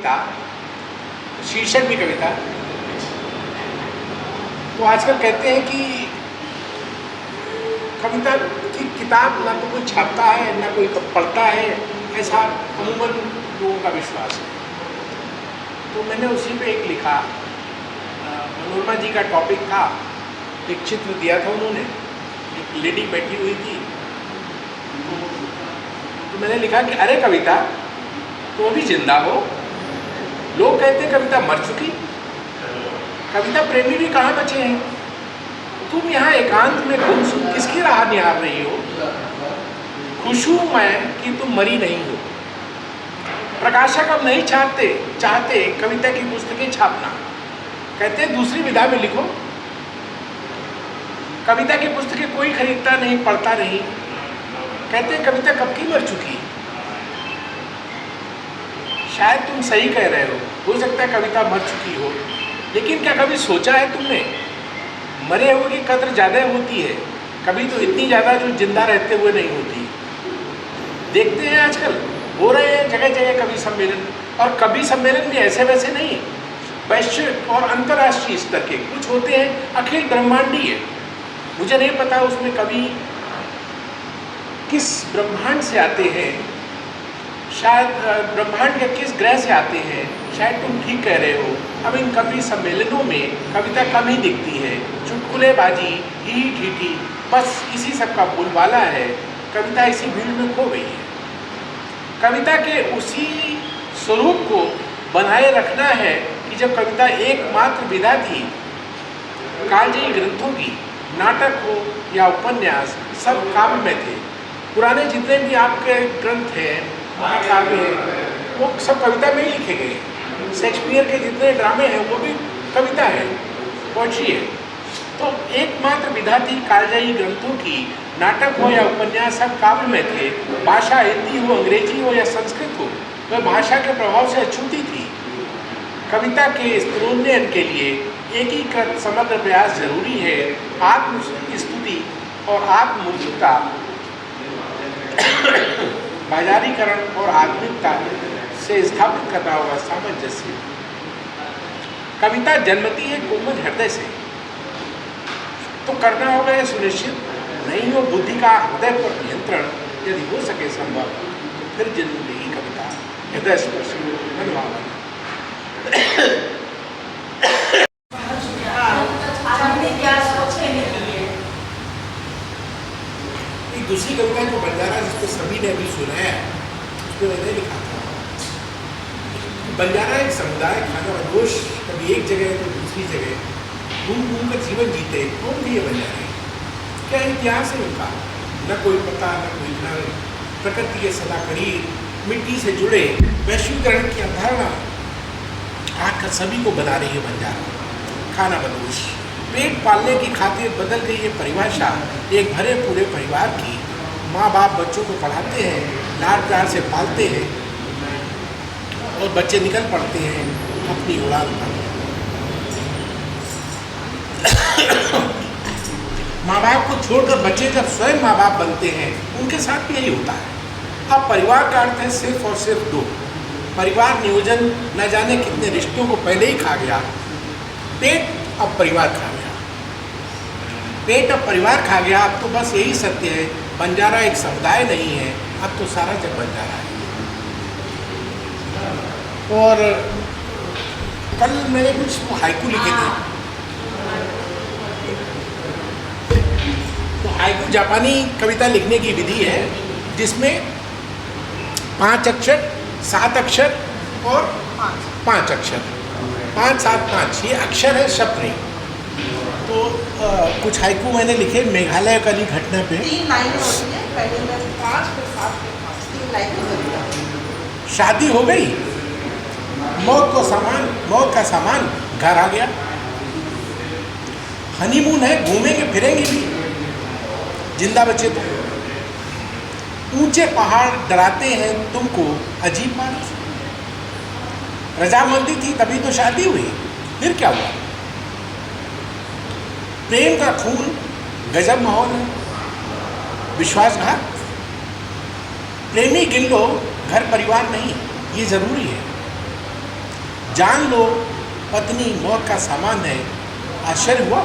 था, शीर्षक भी कविता। तो आजकल कहते हैं कि कविता की किताब ना तो कोई छापता है ना कोई पढ़ता है, ऐसा अमूमन लोगों का विश्वास है। तो मैंने उसी पे एक लिखा, मनोरमा जी का टॉपिक था, एक चित्र दिया था उन्होंने, एक लेडी बैठी हुई थी। तो मैंने लिखा कि अरे कविता, तो अभी जिंदा हो। लोग कहते हैं कविता मर चुकी, कविता प्रेमी भी कहाँ बचे हैं। तुम यहाँ एकांत में गुमसुम किसकी राह निहार रही हो। खुश हूँ मैं कि तुम मरी नहीं हो। प्रकाशक अब नहीं चाहते कविता की पुस्तकें छापना, कहते हैं दूसरी विधा में लिखो। कविता की पुस्तकें कोई खरीदता नहीं, पढ़ता नहीं, कहते हैं कविता कब की मर चुकी। शायद तुम सही कह रहे हो सकता है कविता मर चुकी हो, लेकिन क्या कभी सोचा है तुमने, मरे हुए की कद्र ज़्यादा होती है, कभी तो इतनी ज़्यादा जो जिंदा रहते हुए नहीं होती। देखते हैं आजकल हो रहे हैं जगह जगह कवि सम्मेलन, और कवि सम्मेलन भी ऐसे वैसे नहीं, वैश्विक और अंतर्राष्ट्रीय स्तर के कुछ होते हैं, अखिल ब्रह्मांडीय। मुझे नहीं पता उसमें कवि किस ब्रह्मांड से आते हैं, शायद ब्रह्मांड के किस ग्रह से आते हैं। शायद तुम ठीक कह रहे हो, अब इन कवि सम्मेलनों में कविता कम ही दिखती है, चुटकुलेबाजी, ही ठीठी, बस इसी सब का बोलबाला है। कविता इसी भीड़ में खो गई है। कविता के उसी स्वरूप को बनाए रखना है कि जब कविता एकमात्र विधा थी। कालजयी ग्रंथों की, नाटक हो या उपन्यास, सब काव्य में थे। पुराने जितने भी आपके ग्रंथ हैं, महाकाव्य हैं, वो सब कविता में ही लिखे गए हैं। शेक्सपियर के जितने ड्रामे हैं वो भी कविता है, पोएट्री है। तो एकमात्र विधा थी कालजयी ग्रंथों की, नाटक हो या उपन्यास, सब काव्य में थे। भाषा हिंदी हो, अंग्रेजी हो या संस्कृत हो, वह भाषा के प्रभाव से अछूती थी। कविता के स्तरोन्नयन के लिए एकीकृत समग्र प्रयास जरूरी है। आत्मस्तुति और आत्ममुक्तता, बाजारीकरण और आधुनिकता से स्थापित करना होगा सामंजस्य। कविता जन्मती है कोमल हृदय से, तो करना होगा यह सुनिश्चित नहीं हो बुद्धि का हृदय पर नियंत्रण। यदि हो सके संभव तो फिर जन्म लेगी कविता हृदय स्पर्शी मनभावन। एक दूसरी कविता जो बंजारा, जिसको सभी ने अभी सुना है, उसको मैंने लिखा था। बंजारा एक समुदाय, खानाबदोश, कभी एक जगह तो दूसरी जगह घूम कर जीवन जीते। कौन भी ये बंजारे, क्या इतिहास है उनका, न कोई पता न कोई घर, प्रकृति के सदा करीब, मिट्टी से जुड़े, वैश्वीकरण की अवधारणा आकर सभी को बना रही है बंजारा। खानाबदोश, पेट पालने की खातिर बदल गई है परिभाषा एक भरे पूरे परिवार की। माँ बाप बच्चों को पढ़ाते हैं, लाड प्यार से पालते हैं, और बच्चे निकल पड़ते हैं अपनी उड़ान पर। माँ बाप को छोड़कर बच्चे जब स्वयं माँ बाप बनते हैं, उनके साथ भी यही होता है। अब परिवार का अर्थ है सिर्फ और सिर्फ दो। परिवार नियोजन न जाने कितने रिश्तों को पहले ही खा गया। पेट अब परिवार खा गया, पेट अब परिवार खा गया। अब तो बस यही सत्य है, बंजारा एक समुदाय नहीं है, अब तो सारा जग बंजारा है। और कल मैंने कुछ हाइकू लिखे थे। तो हाइकू जापानी कविता लिखने की विधि है, जिसमें 5 अक्षर, 7 अक्षर और 5 अक्षर, 5 7 5 ये अक्षर है, शब्द नहीं। तो कुछ हाइकू मैंने लिखे मेघालय वाली घटना पे। 3 लाइन होती है, पहले में 5 फिर 7 फिर 5, 3 लाइन। शादी हो गई, मौत का सामान घर आ गया। हनीमून है, घूमेंगे फिरेंगे भी, जिंदा बचे तो। ऊंचे पहाड़ डराते हैं तुमको अजीब बात। रजामंदी थी तभी तो शादी हुई, फिर क्या हुआ। प्रेम का खून गजब माहौल है, विश्वासघात। प्रेमी गिन लो, घर परिवार नहीं, ये जरूरी है। जान लो पत्नी मौत का सामान है। आश्चर्य हुआ?